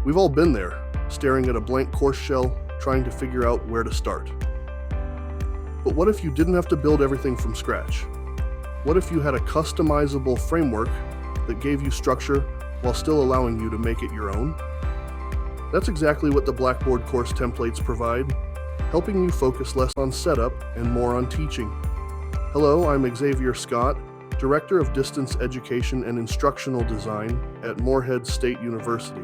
We've all been there, staring at a blank course shell, trying to figure out where to start. But what if you didn't have to build everything from scratch? What if you had a customizable framework that gave you structure while still allowing you to make it your own? That's exactly what the Blackboard course templates provide, helping you focus less on setup and more on teaching. Hello, I'm Xavier Scott, Director of Distance Education and Instructional Design at Morehead State University.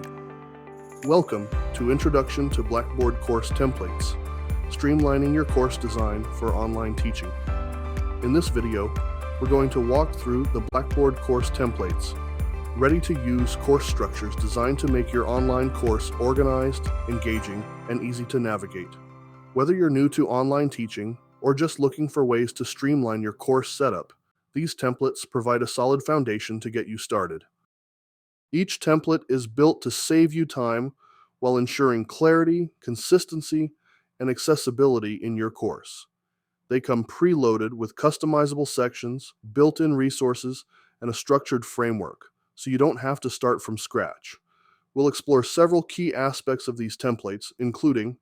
Welcome to Introduction to Blackboard Course Templates, streamlining your course design for online teaching. In this video, we're going to walk through the Blackboard course templates, ready-to-use course structures designed to make your online course organized, engaging, and easy to navigate. Whether you're new to online teaching or just looking for ways to streamline your course setup, these templates provide a solid foundation to get you started. Each template is built to save you time while ensuring clarity, consistency, and accessibility in your course. They come preloaded with customizable sections, built-in resources, and a structured framework, so you don't have to start from scratch. We'll explore several key aspects of these templates, including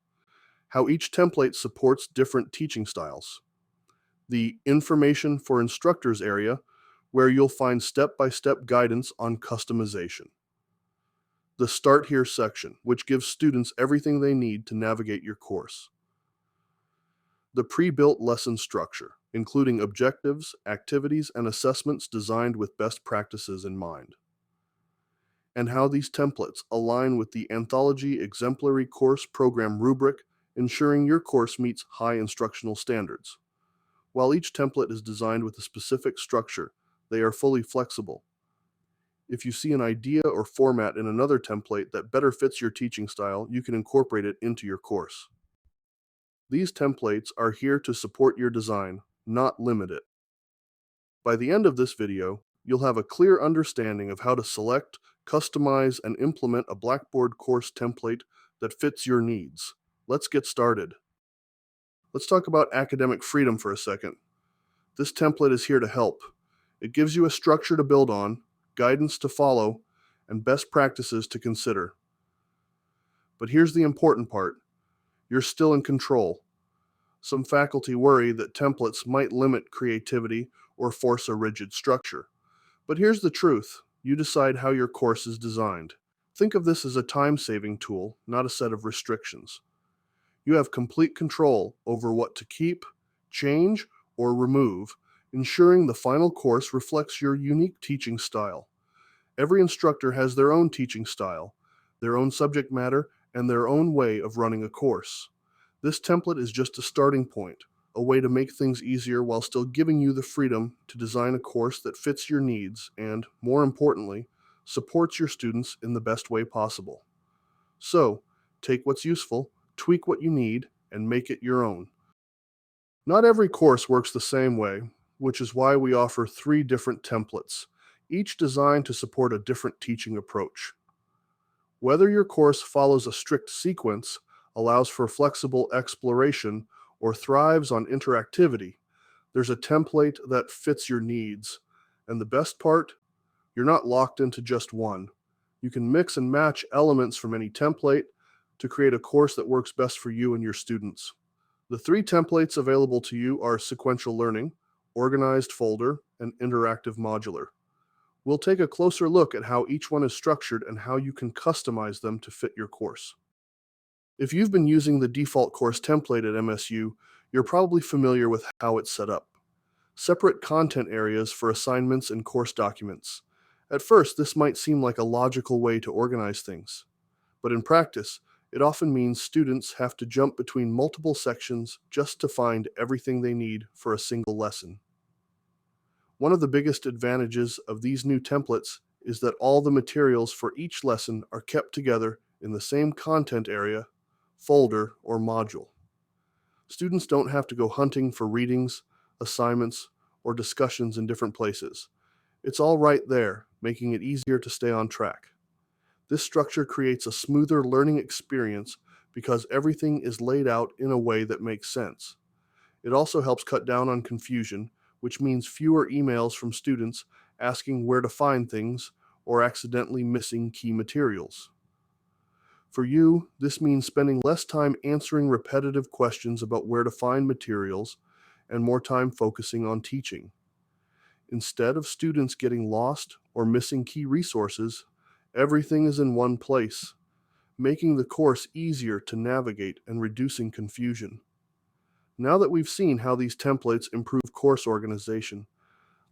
how each template supports different teaching styles, the Information for Instructors area, where you'll find step-by-step guidance on customization, the Start Here section, which gives students everything they need to navigate your course, the pre-built lesson structure, including objectives, activities, and assessments designed with best practices in mind, and how these templates align with the Anthology Exemplary course program rubric, ensuring your course meets high instructional standards. While each template is designed with a specific structure, they are fully flexible. If you see an idea or format in another template that better fits your teaching style, you can incorporate it into your course. These templates are here to support your design, not limit it. By the end of this video, you'll have a clear understanding of how to select, customize, and implement a Blackboard course template that fits your needs. Let's get started. Let's talk about academic freedom for a second. This template is here to help. It gives you a structure to build on, guidance to follow, and best practices to consider. But here's the important part. You're still in control. Some faculty worry that templates might limit creativity or force a rigid structure. But here's the truth. You decide how your course is designed. Think of this as a time-saving tool, not a set of restrictions. You have complete control over what to keep, change, or remove, ensuring the final course reflects your unique teaching style. Every instructor has their own teaching style, their own subject matter, and their own way of running a course. This template is just a starting point, a way to make things easier while still giving you the freedom to design a course that fits your needs and, more importantly, supports your students in the best way possible. So, take what's useful, tweak what you need, and make it your own. Not every course works the same way, which is why we offer 3 different templates, each designed to support a different teaching approach. Whether your course follows a strict sequence, allows for flexible exploration, or thrives on interactivity, there's a template that fits your needs. And the best part, you're not locked into just one. You can mix and match elements from any template to create a course that works best for you and your students. The 3 templates available to you are Sequential Learning, Organized Folder, and Interactive Modular. We'll take a closer look at how each one is structured and how you can customize them to fit your course. If you've been using the default course template at MSU, you're probably familiar with how it's set up. Separate content areas for assignments and course documents. At first, this might seem like a logical way to organize things, but in practice, it often means students have to jump between multiple sections just to find everything they need for a single lesson. One of the biggest advantages of these new templates is that all the materials for each lesson are kept together in the same content area, folder, or module. Students don't have to go hunting for readings, assignments, or discussions in different places. It's all right there, making it easier to stay on track. This structure creates a smoother learning experience because everything is laid out in a way that makes sense. It also helps cut down on confusion, which means fewer emails from students asking where to find things or accidentally missing key materials. For you, this means spending less time answering repetitive questions about where to find materials and more time focusing on teaching. Instead of students getting lost or missing key resources, everything is in one place, making the course easier to navigate and reducing confusion. Now that we've seen how these templates improve course organization,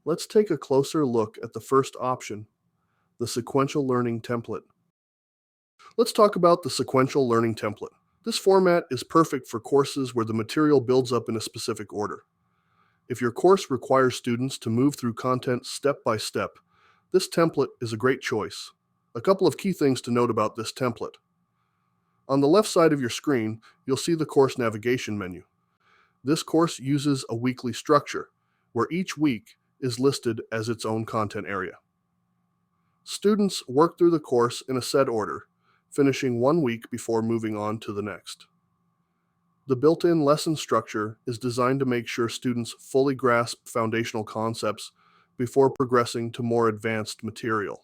let's take a closer look at the first option, the sequential learning template. Let's talk about the sequential learning template. This format is perfect for courses where the material builds up in a specific order. If your course requires students to move through content step by step, this template is a great choice. A couple of key things to note about this template. On the left side of your screen, you'll see the course navigation menu. This course uses a weekly structure, where each week is listed as its own content area. Students work through the course in a set order, finishing one week before moving on to the next. The built-in lesson structure is designed to make sure students fully grasp foundational concepts before progressing to more advanced material.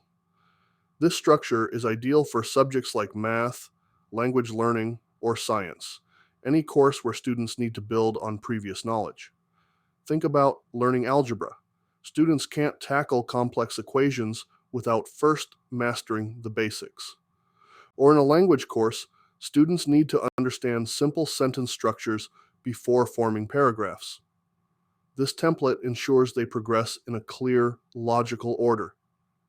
This structure is ideal for subjects like math, language learning, or science, any course where students need to build on previous knowledge. Think about learning algebra. Students can't tackle complex equations without first mastering the basics. Or in a language course, students need to understand simple sentence structures before forming paragraphs. This template ensures they progress in a clear, logical order.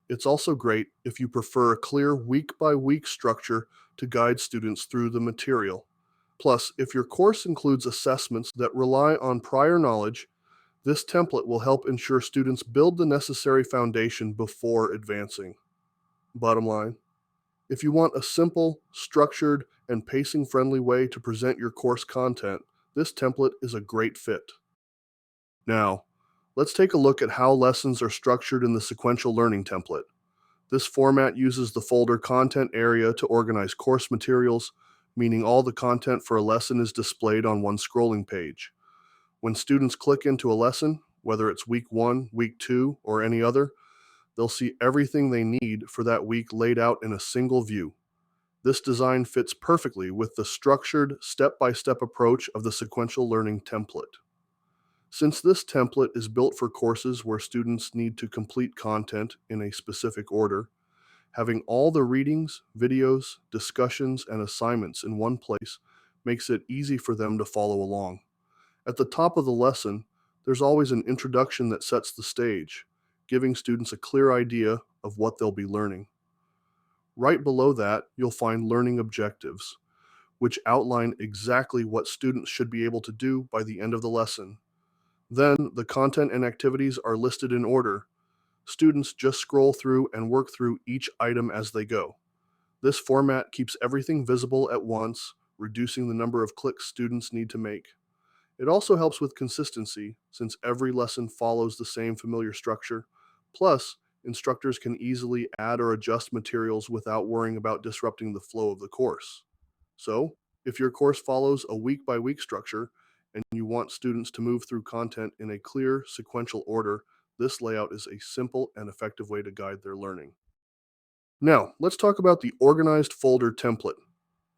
It's also great if you prefer a clear week-by-week structure to guide students through the material. Plus, if your course includes assessments that rely on prior knowledge, this template will help ensure students build the necessary foundation before advancing. Bottom line, if you want a simple, structured, and pacing-friendly way to present your course content, this template is a great fit. Now, let's take a look at how lessons are structured in the sequential learning template. This format uses the folder content area to organize course materials, meaning all the content for a lesson is displayed on one scrolling page. When students click into a lesson, whether it's week 1, week 2, or any other, they'll see everything they need for that week laid out in a single view. This design fits perfectly with the structured, step-by-step approach of the sequential learning template. Since this template is built for courses where students need to complete content in a specific order, having all the readings, videos, discussions, and assignments in one place makes it easy for them to follow along. At the top of the lesson, there's always an introduction that sets the stage, giving students a clear idea of what they'll be learning. Right below that, you'll find learning objectives, which outline exactly what students should be able to do by the end of the lesson. Then, the content and activities are listed in order. Students just scroll through and work through each item as they go. This format keeps everything visible at once, reducing the number of clicks students need to make. It also helps with consistency, since every lesson follows the same familiar structure. Plus, instructors can easily add or adjust materials without worrying about disrupting the flow of the course. So, if your course follows a week-by-week structure and you want students to move through content in a clear, sequential order, this layout is a simple and effective way to guide their learning. Now, let's talk about the organized folder template.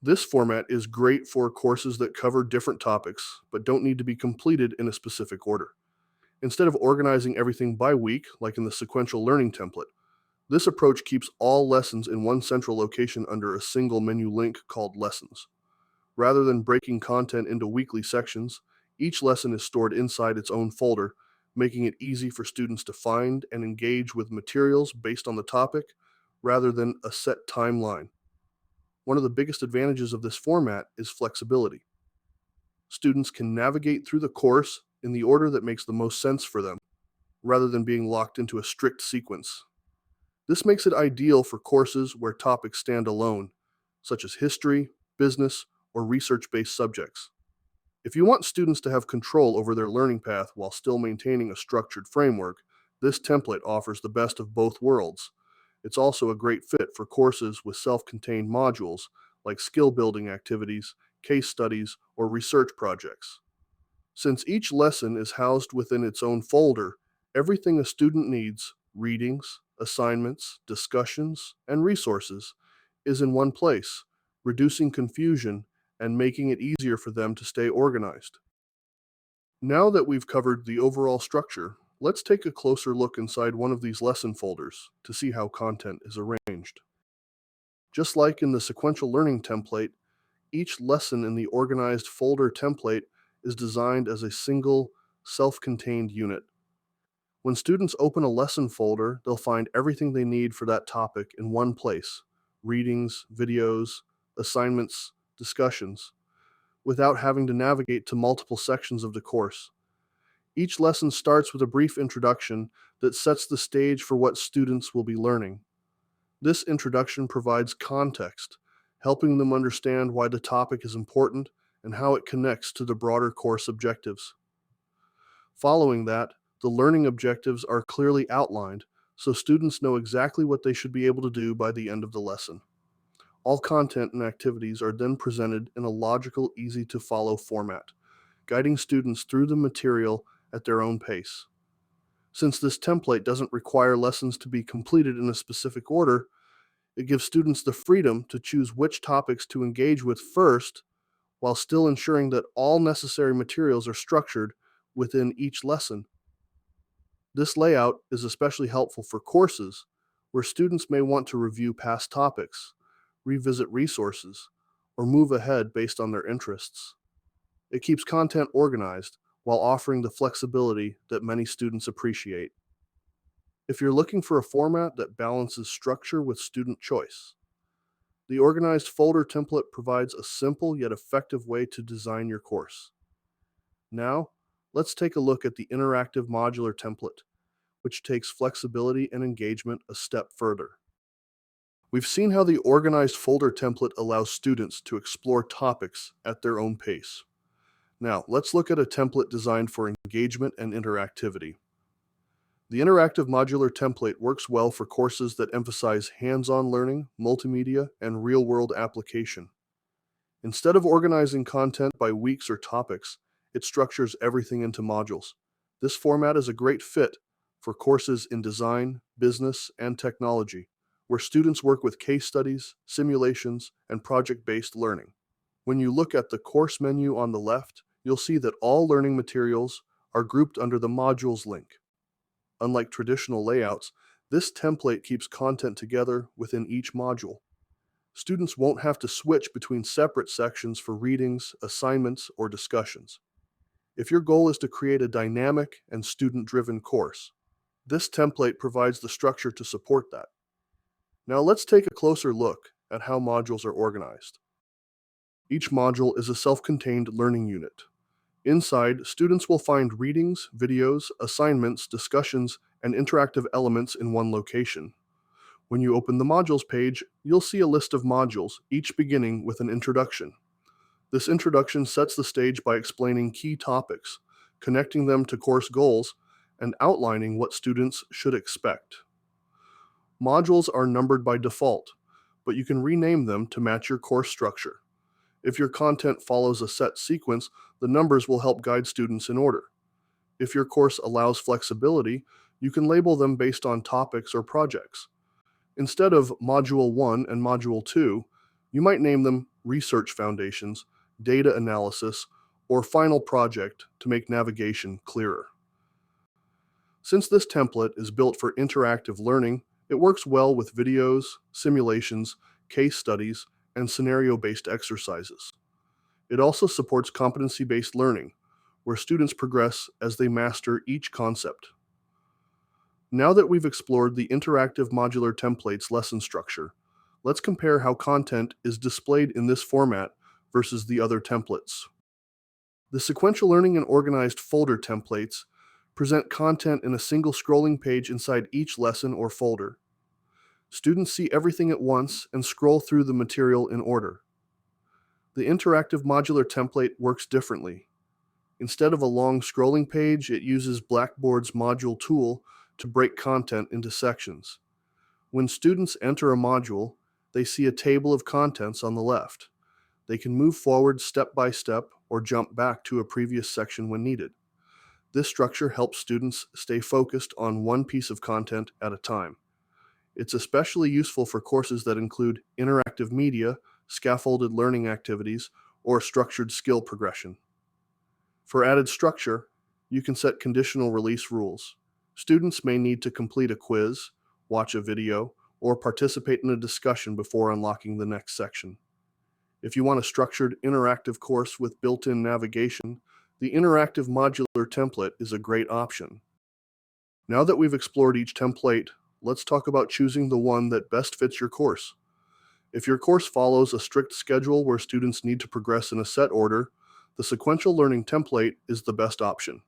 This format is great for courses that cover different topics, but don't need to be completed in a specific order. Instead of organizing everything by week, like in the sequential learning template, this approach keeps all lessons in one central location under a single menu link called Lessons. Rather than breaking content into weekly sections, each lesson is stored inside its own folder, making it easy for students to find and engage with materials based on the topic, rather than a set timeline. One of the biggest advantages of this format is flexibility. Students can navigate through the course in the order that makes the most sense for them, rather than being locked into a strict sequence. This makes it ideal for courses where topics stand alone, such as history, business, or research-based subjects. If you want students to have control over their learning path while still maintaining a structured framework, this template offers the best of both worlds. It's also a great fit for courses with self-contained modules like skill-building activities, case studies, or research projects. Since each lesson is housed within its own folder, everything a student needs, readings, assignments, discussions, and resources, is in one place, reducing confusion and making it easier for them to stay organized. Now that we've covered the overall structure, let's take a closer look inside one of these lesson folders to see how content is arranged. Just like in the sequential learning template, each lesson in the organized folder template is designed as a single, self-contained unit. When students open a lesson folder, they'll find everything they need for that topic in one place: readings, videos, assignments, discussions, without having to navigate to multiple sections of the course. Each lesson starts with a brief introduction that sets the stage for what students will be learning. This introduction provides context, helping them understand why the topic is important and how it connects to the broader course objectives. Following that, the learning objectives are clearly outlined, so students know exactly what they should be able to do by the end of the lesson. All content and activities are then presented in a logical, easy-to-follow format, guiding students through the material at their own pace. Since this template doesn't require lessons to be completed in a specific order, it gives students the freedom to choose which topics to engage with first, while still ensuring that all necessary materials are structured within each lesson. This layout is especially helpful for courses where students may want to review past topics, revisit resources, or move ahead based on their interests. It keeps content organized while offering the flexibility that many students appreciate. If you're looking for a format that balances structure with student choice, the organized folder template provides a simple yet effective way to design your course. Now, let's take a look at the interactive modular template, which takes flexibility and engagement a step further. We've seen how the organized folder template allows students to explore topics at their own pace. Now, let's look at a template designed for engagement and interactivity. The interactive modular template works well for courses that emphasize hands-on learning, multimedia, and real-world application. Instead of organizing content by weeks or topics, it structures everything into modules. This format is a great fit for courses in design, business, and technology, where students work with case studies, simulations, and project-based learning. When you look at the course menu on the left, you'll see that all learning materials are grouped under the Modules link. Unlike traditional layouts, this template keeps content together within each module. Students won't have to switch between separate sections for readings, assignments, or discussions. If your goal is to create a dynamic and student-driven course, this template provides the structure to support that. Now let's take a closer look at how modules are organized. Each module is a self-contained learning unit. Inside, students will find readings, videos, assignments, discussions, and interactive elements in one location. When you open the modules page, you'll see a list of modules, each beginning with an introduction. This introduction sets the stage by explaining key topics, connecting them to course goals, and outlining what students should expect. Modules are numbered by default, but you can rename them to match your course structure. If your content follows a set sequence, the numbers will help guide students in order. If your course allows flexibility, you can label them based on topics or projects. Instead of Module 1 and Module 2, you might name them Research Foundations, Data Analysis, or Final Project to make navigation clearer. Since this template is built for interactive learning, it works well with videos, simulations, case studies, and scenario-based exercises. It also supports competency-based learning, where students progress as they master each concept. Now that we've explored the interactive modular template's lesson structure, let's compare how content is displayed in this format versus the other templates. The sequential learning and organized folder templates present content in a single scrolling page inside each lesson or folder. Students see everything at once and scroll through the material in order. The interactive modular template works differently. Instead of a long scrolling page, it uses Blackboard's module tool to break content into sections. When students enter a module, they see a table of contents on the left. They can move forward step by step or jump back to a previous section when needed. This structure helps students stay focused on one piece of content at a time. It's especially useful for courses that include interactive media, scaffolded learning activities, or structured skill progression. For added structure, you can set conditional release rules. Students may need to complete a quiz, watch a video, or participate in a discussion before unlocking the next section. If you want a structured, interactive course with built-in navigation, the interactive modular template is a great option. Now that we've explored each template, let's talk about choosing the one that best fits your course. If your course follows a strict schedule where students need to progress in a set order, the sequential learning template is the best option.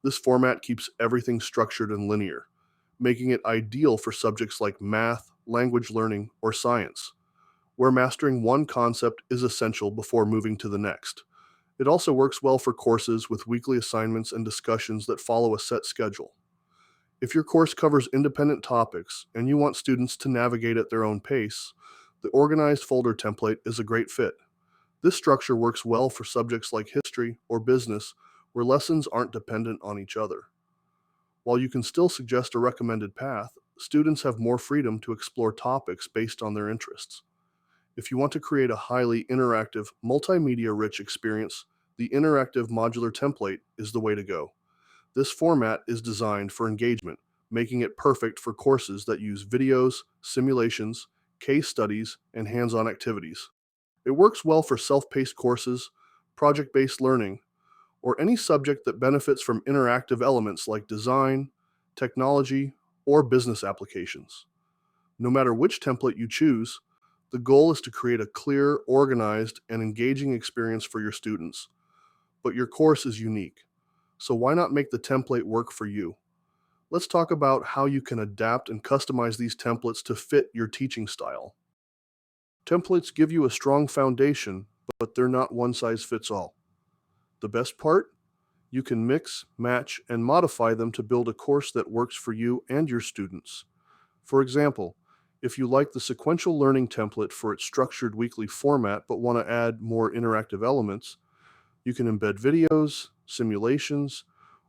This format keeps everything structured and linear, making it ideal for subjects like math, language learning, or science, where mastering one concept is essential before moving to the next. It also works well for courses with weekly assignments and discussions that follow a set schedule. If your course covers independent topics and you want students to navigate at their own pace, the organized folder template is a great fit. This structure works well for subjects like history or business, where lessons aren't dependent on each other. While you can still suggest a recommended path, students have more freedom to explore topics based on their interests. If you want to create a highly interactive, multimedia-rich experience, the interactive modular template is the way to go. This format is designed for engagement, making it perfect for courses that use videos, simulations, case studies, and hands-on activities. It works well for self-paced courses, project-based learning, or any subject that benefits from interactive elements like design, technology, or business applications. No matter which template you choose, the goal is to create a clear, organized, and engaging experience for your students. But your course is unique, so why not make the template work for you? Let's talk about how you can adapt and customize these templates to fit your teaching style. Templates give you a strong foundation, but they're not one size fits all. The best part? You can mix, match, and modify them to build a course that works for you and your students. For example, if you like the sequential learning template for its structured weekly format but want to add more interactive elements, you can embed videos, simulations,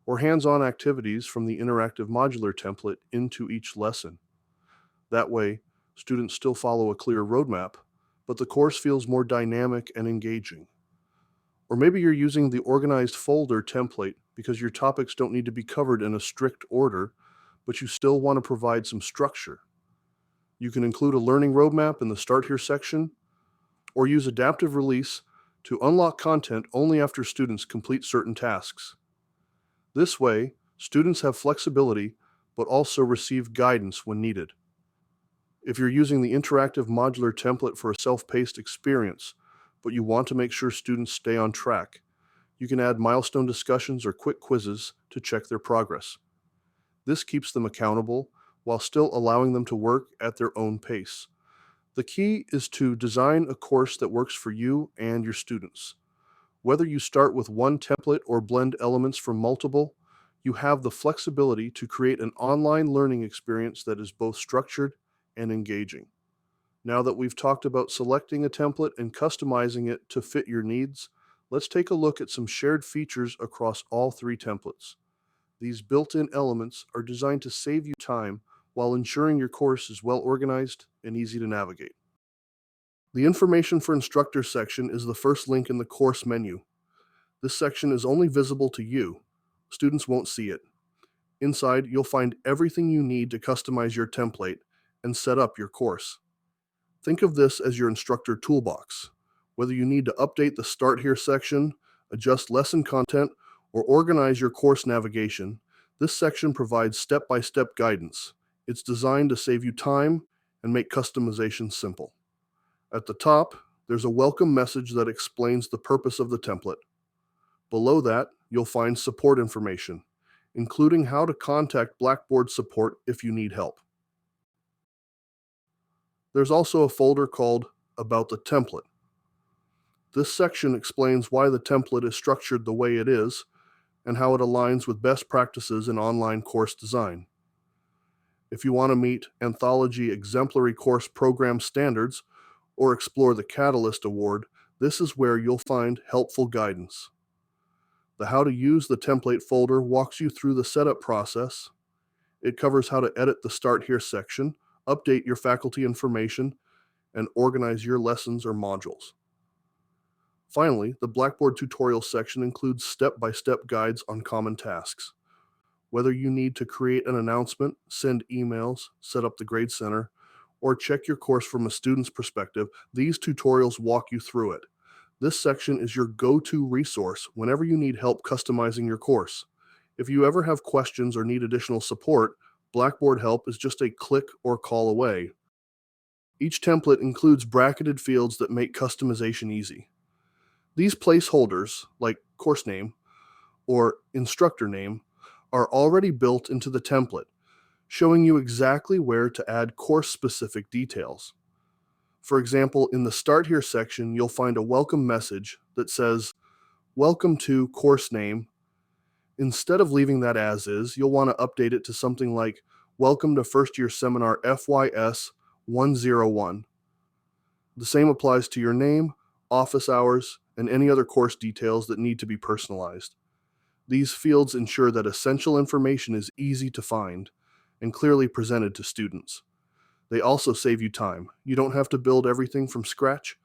or hands-on activities from the interactive modular template into each lesson. That way, students still follow a clear roadmap, but the course feels more dynamic and engaging. Or maybe you're using the organized folder template because your topics don't need to be covered in a strict order, but you still want to provide some structure. You can include a learning roadmap in the Start Here section, or use adaptive release to unlock content only after students complete certain tasks. This way, students have flexibility, but also receive guidance when needed. If you're using the interactive modular template for a self-paced experience, but you want to make sure students stay on track, you can add milestone discussions or quick quizzes to check their progress. This keeps them accountable while still allowing them to work at their own pace. The key is to design a course that works for you and your students. Whether you start with one template or blend elements from multiple, you have the flexibility to create an online learning experience that is both structured and engaging. Now that we've talked about selecting a template and customizing it to fit your needs, let's take a look at some shared features across all three templates. These built-in elements are designed to save you time while ensuring your course is well organized and easy to navigate. The Information for Instructors section is the first link in the course menu. This section is only visible to you. Students won't see it. Inside, you'll find everything you need to customize your template and set up your course. Think of this as your instructor toolbox. Whether you need to update the Start Here section, adjust lesson content, or organize your course navigation, this section provides step-by-step guidance. It's designed to save you time and make customization simple. At the top, there's a welcome message that explains the purpose of the template. Below that, you'll find support information, including how to contact Blackboard support if you need help. There's also a folder called About the Template. This section explains why the template is structured the way it is and how it aligns with best practices in online course design. If you want to meet Anthology Exemplary course program standards or explore the Catalyst Award, this is where you'll find helpful guidance. The How to Use the Template folder walks you through the setup process. It covers how to edit the Start Here section, update your faculty information, and organize your lessons or modules. Finally, the Blackboard tutorial section includes step-by-step guides on common tasks. Whether you need to create an announcement, send emails, set up the Grade Center, or check your course from a student's perspective, these tutorials walk you through it. This section is your go-to resource whenever you need help customizing your course. If you ever have questions or need additional support, Blackboard help is just a click or call away. Each template includes bracketed fields that make customization easy. These placeholders, like course name or instructor name, are already built into the template, showing you exactly where to add course-specific details. For example, in the Start Here section, you'll find a welcome message that says, "Welcome to course name." Instead of leaving that as is, you'll want to update it to something like, "Welcome to First Year Seminar FYS 101. The same applies to your name, office hours, and any other course details that need to be personalized. These fields ensure that essential information is easy to find and clearly presented to students. They also save you time. You don't have to build everything from scratch.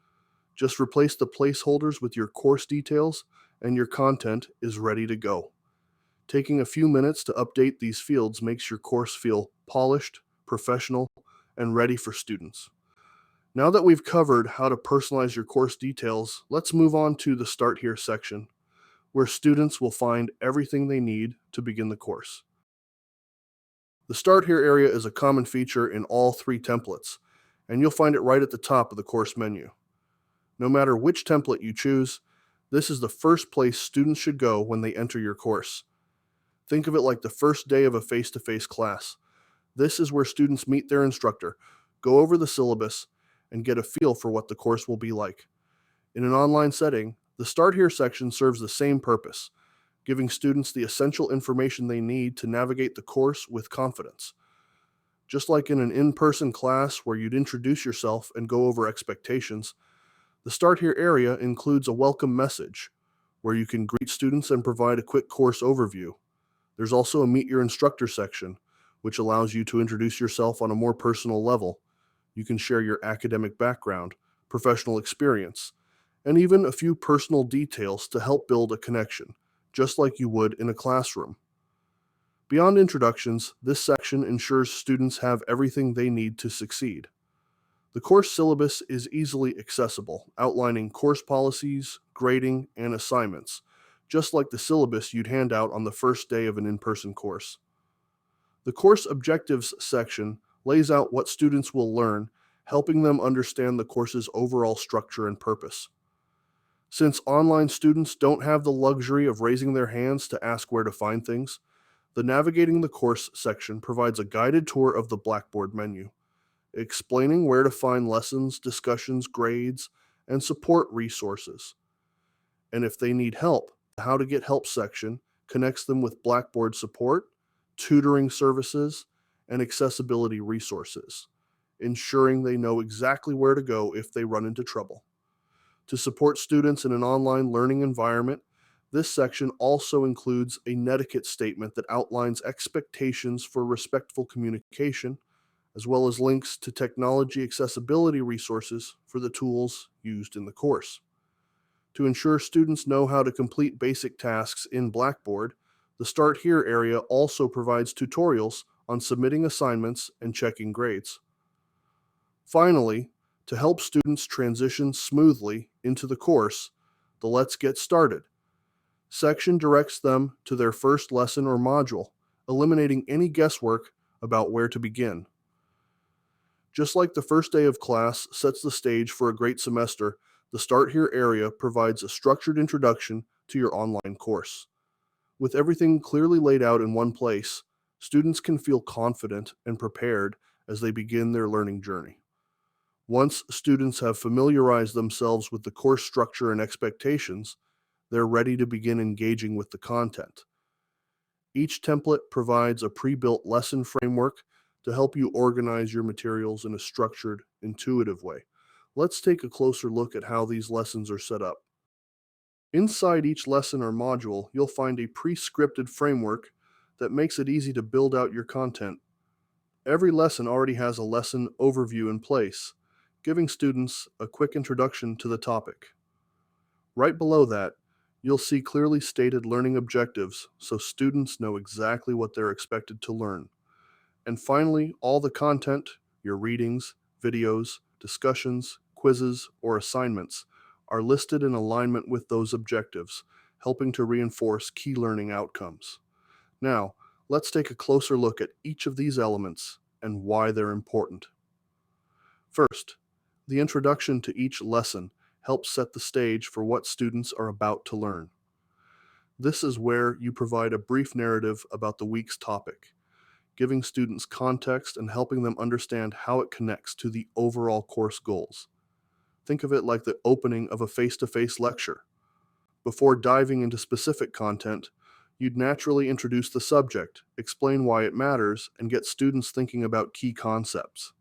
Just replace the placeholders with your course details, and your content is ready to go. Taking a few minutes to update these fields makes your course feel polished, professional, and ready for students. Now that we've covered how to personalize your course details, let's move on to the Start Here section, where students will find everything they need to begin the course. The Start Here area is a common feature in all three templates, and you'll find it right at the top of the course menu. No matter which template you choose, this is the first place students should go when they enter your course. Think of it like the first day of a face-to-face class. This is where students meet their instructor, go over the syllabus, and get a feel for what the course will be like. In an online setting, the Start Here section serves the same purpose, giving students the essential information they need to navigate the course with confidence. Just like in an in-person class where you'd introduce yourself and go over expectations, the Start Here area includes a welcome message, where you can greet students and provide a quick course overview. There's also a Meet Your Instructor section, which allows you to introduce yourself on a more personal level. You can share your academic background, professional experience, and even a few personal details to help build a connection, just like you would in a classroom. Beyond introductions, this section ensures students have everything they need to succeed. The course syllabus is easily accessible, outlining course policies, grading, and assignments, just like the syllabus you'd hand out on the first day of an in-person course. The course objectives section lays out what students will learn, helping them understand the course's overall structure and purpose. Since online students don't have the luxury of raising their hands to ask where to find things, the Navigating the Course section provides a guided tour of the Blackboard menu, explaining where to find lessons, discussions, grades, and support resources. And if they need help, the How to Get Help section connects them with Blackboard support, tutoring services, and accessibility resources, ensuring they know exactly where to go if they run into trouble. To support students in an online learning environment, this section also includes a netiquette statement that outlines expectations for respectful communication, as well as links to technology accessibility resources for the tools used in the course. To ensure students know how to complete basic tasks in Blackboard, the Start Here area also provides tutorials on submitting assignments and checking grades. Finally, to help students transition smoothly into the course, the Let's Get Started section directs them to their first lesson or module, eliminating any guesswork about where to begin. Just like the first day of class sets the stage for a great semester, the Start Here area provides a structured introduction to your online course. With everything clearly laid out in one place, students can feel confident and prepared as they begin their learning journey. Once students have familiarized themselves with the course structure and expectations, they're ready to begin engaging with the content. Each template provides a pre-built lesson framework to help you organize your materials in a structured, intuitive way. Let's take a closer look at how these lessons are set up. Inside each lesson or module, you'll find a pre-scripted framework that makes it easy to build out your content. Every lesson already has a lesson overview in place, giving students a quick introduction to the topic. Right below that, you'll see clearly stated learning objectives so students know exactly what they're expected to learn. And finally, all the content, your readings, videos, discussions, quizzes, or assignments, are listed in alignment with those objectives, helping to reinforce key learning outcomes. Now, let's take a closer look at each of these elements and why they're important. First, the introduction to each lesson helps set the stage for what students are about to learn. This is where you provide a brief narrative about the week's topic, giving students context and helping them understand how it connects to the overall course goals. Think of it like the opening of a face-to-face lecture. Before diving into specific content, you'd naturally introduce the subject, explain why it matters, and get students thinking about key concepts.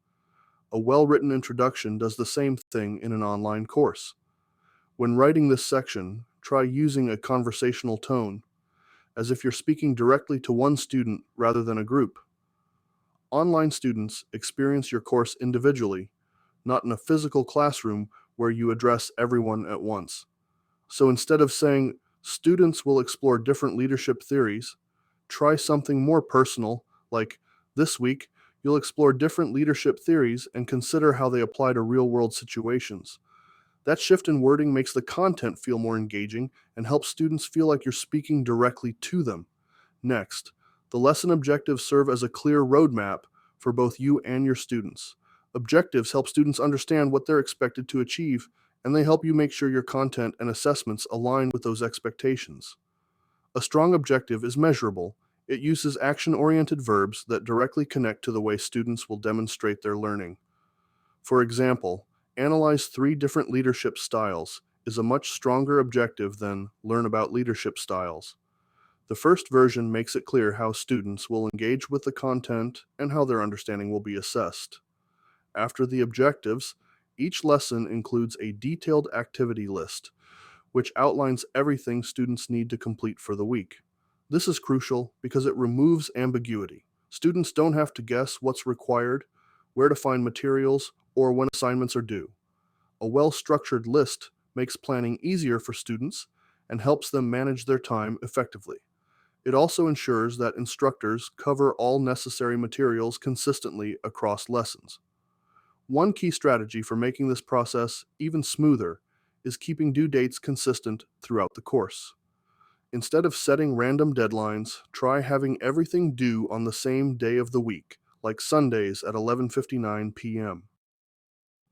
A well-written introduction does the same thing in an online course. When writing this section, try using a conversational tone, as if you're speaking directly to one student rather than a group. Online students experience your course individually, not in a physical classroom where you address everyone at once. So instead of saying, students will explore different leadership theories, try something more personal, like, this week, you'll explore different leadership theories and consider how they apply to real-world situations. That shift in wording makes the content feel more engaging and helps students feel like you're speaking directly to them. Next, the lesson objectives serve as a clear roadmap for both you and your students. Objectives help students understand what they're expected to achieve, and they help you make sure your content and assessments align with those expectations. A strong objective is measurable. It uses action-oriented verbs that directly connect to the way students will demonstrate their learning. For example, analyze 3 different leadership styles is a much stronger objective than learn about leadership styles. The first version makes it clear how students will engage with the content and how their understanding will be assessed. After the objectives, each lesson includes a detailed activity list, which outlines everything students need to complete for the week. This is crucial because it removes ambiguity. Students don't have to guess what's required, where to find materials, or when assignments are due. A well-structured list makes planning easier for students and helps them manage their time effectively. It also ensures that instructors cover all necessary materials consistently across lessons. One key strategy for making this process even smoother is keeping due dates consistent throughout the course. Instead of setting random deadlines, try having everything due on the same day of the week, like Sundays at 11:59 p.m.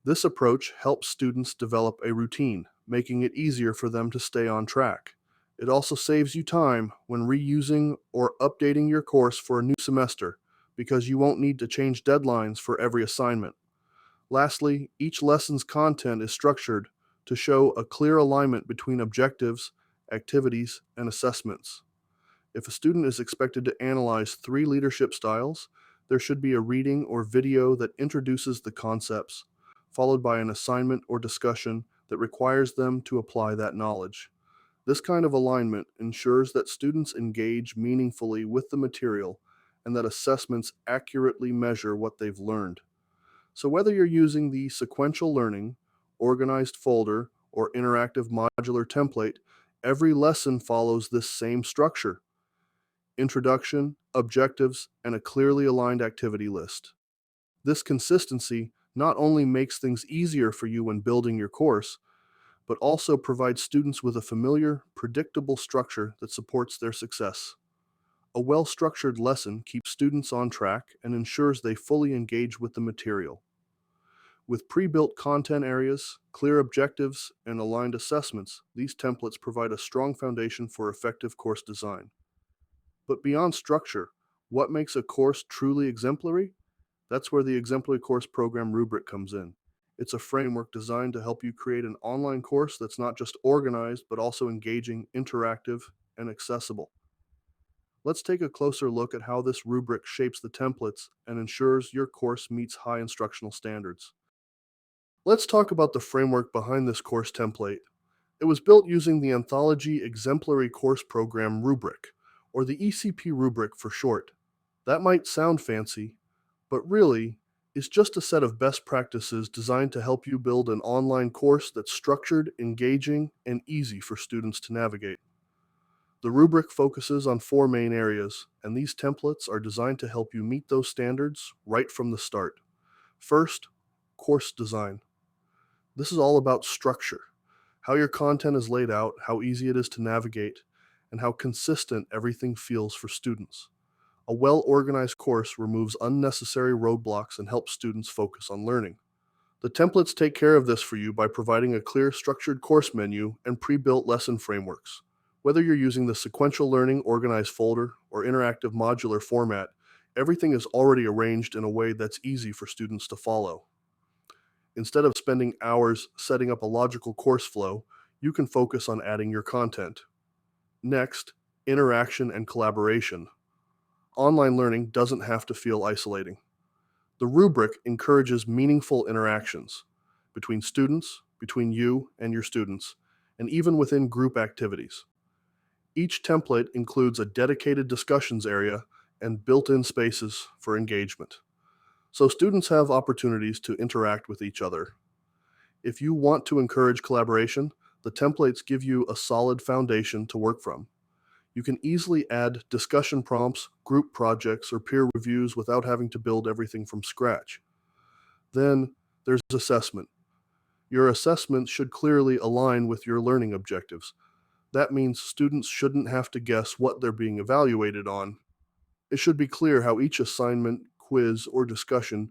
This approach helps students develop a routine, making it easier for them to stay on track. It also saves you time when reusing or updating your course for a new semester, because you won't need to change deadlines for every assignment. Lastly, each lesson's content is structured to show a clear alignment between objectives, activities, and assessments. If a student is expected to analyze 3 leadership styles, there should be a reading or video that introduces the concepts, followed by an assignment or discussion that requires them to apply that knowledge. This kind of alignment ensures that students engage meaningfully with the material and that assessments accurately measure what they've learned. So whether you're using the sequential learning, organized folder, or interactive modular template, every lesson follows this same structure: introduction, objectives, and a clearly aligned activity list. This consistency not only makes things easier for you when building your course, but also provides students with a familiar, predictable structure that supports their success. A well-structured lesson keeps students on track and ensures they fully engage with the material. With pre-built content areas, clear objectives, and aligned assessments, these templates provide a strong foundation for effective course design. But beyond structure, what makes a course truly exemplary? That's where the Exemplary Course Program rubric comes in. It's a framework designed to help you create an online course that's not just organized, but also engaging, interactive, and accessible. Let's take a closer look at how this rubric shapes the templates and ensures your course meets high instructional standards. Let's talk about the framework behind this course template. It was built using the anthology Exemplary Course Program rubric, or the ECP rubric for short. That might sound fancy, but really, is just a set of best practices designed to help you build an online course that's structured, engaging, and easy for students to navigate. The rubric focuses on four main areas, and these templates are designed to help you meet those standards right from the start. First, course design. This is all about structure, how your content is laid out, how easy it is to navigate, and how consistent everything feels for students. A well-organized course removes unnecessary roadblocks and helps students focus on learning. The templates take care of this for you by providing a clear, structured course menu and pre-built lesson frameworks. Whether you're using the sequential learning organized folder or interactive modular format, everything is already arranged in a way that's easy for students to follow. Instead of spending hours setting up a logical course flow, you can focus on adding your content. Next, interaction and collaboration. Online learning doesn't have to feel isolating. The rubric encourages meaningful interactions between students, between you and your students, and even within group activities. Each template includes a dedicated discussions area and built-in spaces for engagement, so students have opportunities to interact with each other. If you want to encourage collaboration, the templates give you a solid foundation to work from. You can easily add discussion prompts, group projects, or peer reviews without having to build everything from scratch. Then there's assessment. Your assessment should clearly align with your learning objectives. That means students shouldn't have to guess what they're being evaluated on. It should be clear how each assignment, quiz, or discussion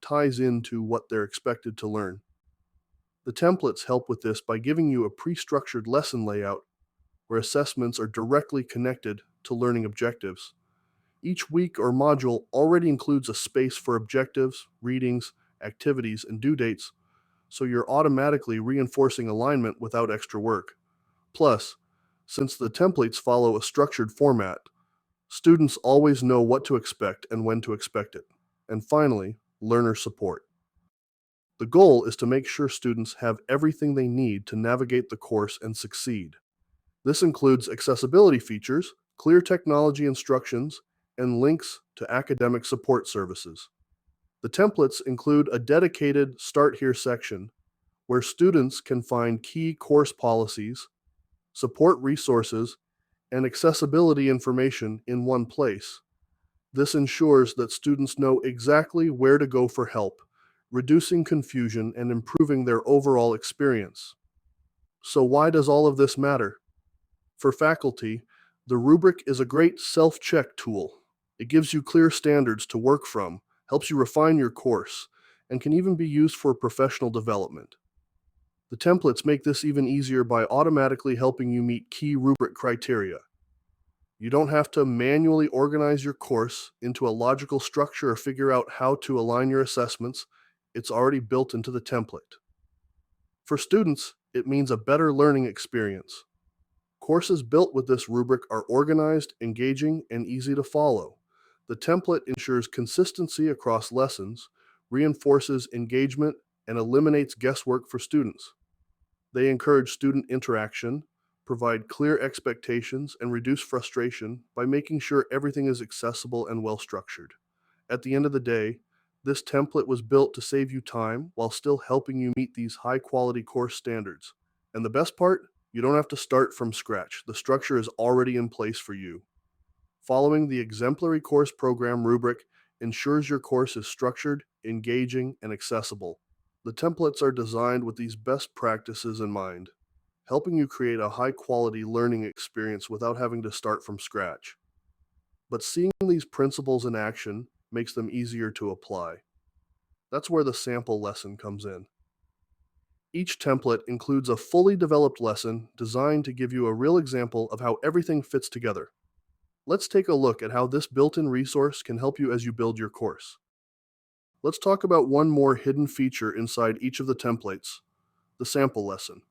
ties into what they're expected to learn. The templates help with this by giving you a pre-structured lesson layout where assessments are directly connected to learning objectives. Each week or module already includes a space for objectives, readings, activities, and due dates, so you're automatically reinforcing alignment without extra work. Plus, since the templates follow a structured format, students always know what to expect and when to expect it. And finally, learner support. The goal is to make sure students have everything they need to navigate the course and succeed. This includes accessibility features, clear technology instructions, and links to academic support services. The templates include a dedicated Start Here section where students can find key course policies, support resources, and accessibility information in one place. This ensures that students know exactly where to go for help, reducing confusion and improving their overall experience. So why does all of this matter? For faculty, the rubric is a great self-check tool. It gives you clear standards to work from, helps you refine your course, and can even be used for professional development. The templates make this even easier by automatically helping you meet key rubric criteria. You don't have to manually organize your course into a logical structure or figure out how to align your assessments. It's already built into the template. For students, it means a better learning experience. Courses built with this rubric are organized, engaging, and easy to follow. The template ensures consistency across lessons, reinforces engagement, and eliminates guesswork for students. They encourage student interaction, provide clear expectations, and reduce frustration by making sure everything is accessible and well structured. At the end of the day, this template was built to save you time while still helping you meet these high quality course standards. And the best part? You don't have to start from scratch. The structure is already in place for you. Following the Exemplary course program rubric ensures your course is structured, engaging, and accessible. The templates are designed with these best practices in mind, helping you create a high-quality learning experience without having to start from scratch. But seeing these principles in action makes them easier to apply. That's where the sample lesson comes in. Each template includes a fully developed lesson designed to give you a real example of how everything fits together. Let's take a look at how this built-in resource can help you as you build your course. Let's talk about one more hidden feature inside each of the templates, the sample lesson.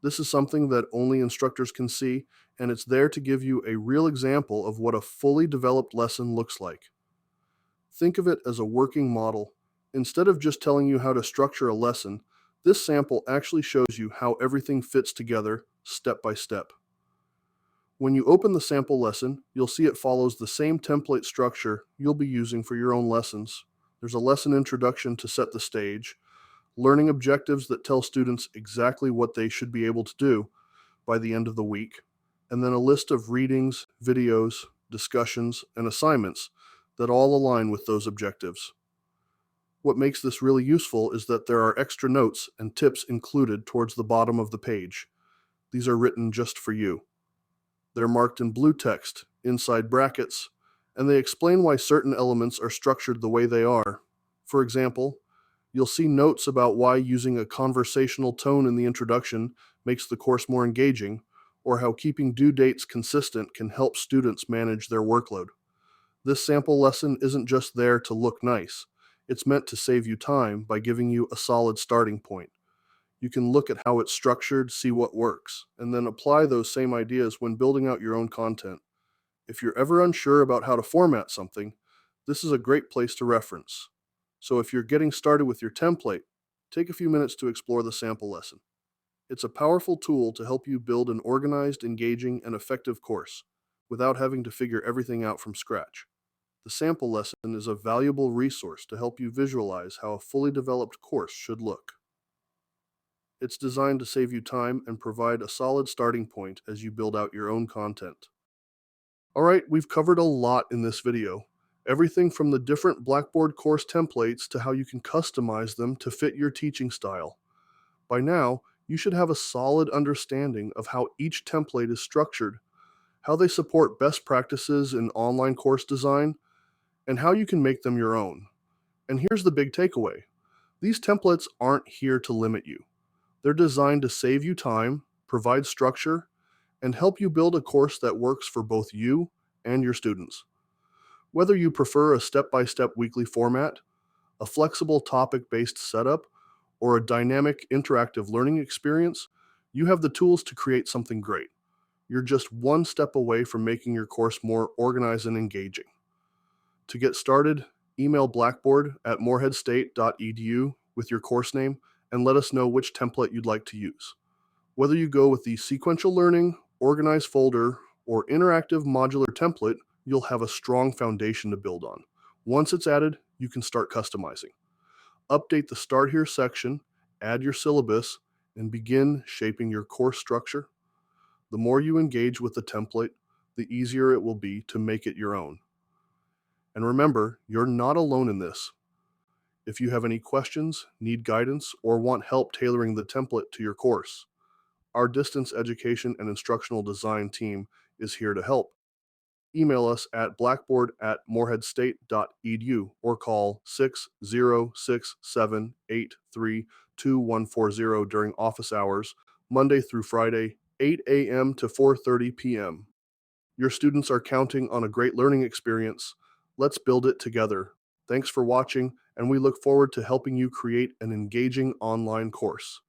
This is something that only instructors can see, and it's there to give you a real example of what a fully developed lesson looks like. Think of it as a working model. Instead of just telling you how to structure a lesson, this sample actually shows you how everything fits together step by step. When you open the sample lesson, you'll see it follows the same template structure you'll be using for your own lessons There's a lesson introduction to set the stage, learning objectives that tell students exactly what they should be able to do by the end of the week, and then a list of readings, videos, discussions, and assignments that all align with those objectives. What makes this really useful is that there are extra notes and tips included towards the bottom of the page. These are written just for you. They're marked in blue text, inside brackets, and they explain why certain elements are structured the way they are. For example, you'll see notes about why using a conversational tone in the introduction makes the course more engaging, or how keeping due dates consistent can help students manage their workload. This sample lesson isn't just there to look nice. It's meant to save you time by giving you a solid starting point. You can look at how it's structured, see what works, and then apply those same ideas when building out your own content. If you're ever unsure about how to format something, this is a great place to reference. So if you're getting started with your template, take a few minutes to explore the sample lesson. It's a powerful tool to help you build an organized, engaging, and effective course without having to figure everything out from scratch. The sample lesson is a valuable resource to help you visualize how a fully developed course should look. It's designed to save you time and provide a solid starting point as you build out your own content. Alright, we've covered a lot in this video. Everything from the different Blackboard course templates to how you can customize them to fit your teaching style. By now, you should have a solid understanding of how each template is structured, how they support best practices in online course design, and how you can make them your own. And here's the big takeaway. These templates aren't here to limit you. They're designed to save you time, provide structure, and help you build a course that works for both you and your students. Whether you prefer a step-by-step weekly format, a flexible topic-based setup, or a dynamic interactive learning experience, you have the tools to create something great. You're just one step away from making your course more organized and engaging. To get started, email Blackboard at moreheadstate.edu with your course name and let us know which template you'd like to use. Whether you go with the sequential learning, organized folder, or interactive modular template, you'll have a strong foundation to build on. Once it's added, you can start customizing. Update the Start Here section, add your syllabus, and begin shaping your course structure. The more you engage with the template, the easier it will be to make it your own. And remember, you're not alone in this. If you have any questions, need guidance, or want help tailoring the template to your course, our distance education and instructional design team is here to help. Email us at blackboard@moreheadstate.edu or call 606-783-2140 during office hours, Monday through Friday, 8 a.m. to 4:30 p.m. Your students are counting on a great learning experience. Let's build it together. Thanks for watching, and we look forward to helping you create an engaging online course.